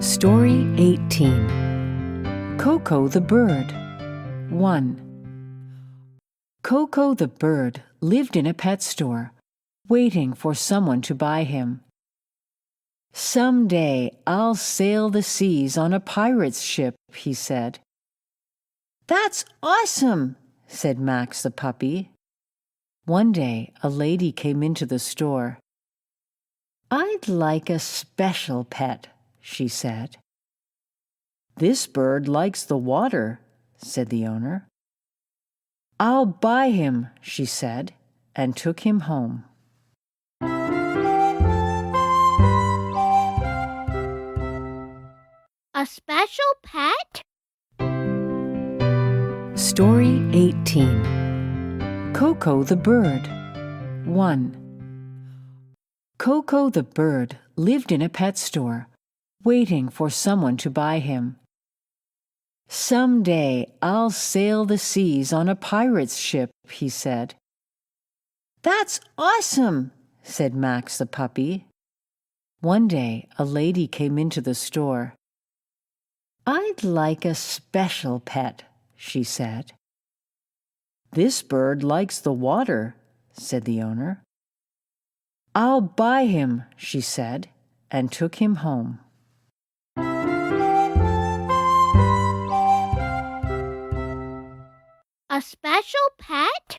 Story 18. Coco the Bird. 1. Coco the bird lived in a pet store, waiting for someone to buy him. "Someday I'll sail the seas on a pirate's ship," he said. "That's awesome," said Max the puppy. One day a lady came into the store. "I'd like a special pet," she said. "This bird likes the water," said the owner. "I'll buy him," she said, and took him home. A special pet? Story 18. Coco the Bird. 1. Coco the bird lived in a pet store, waiting for someone to buy him. "Someday I'll sail the seas on a pirate's ship," he said. "That's awesome," said Max the puppy. One day a lady came into the store. "I'd like a special pet," she said. "This bird likes the water," said the owner. "I'll buy him," she said, and took him home. A special pet?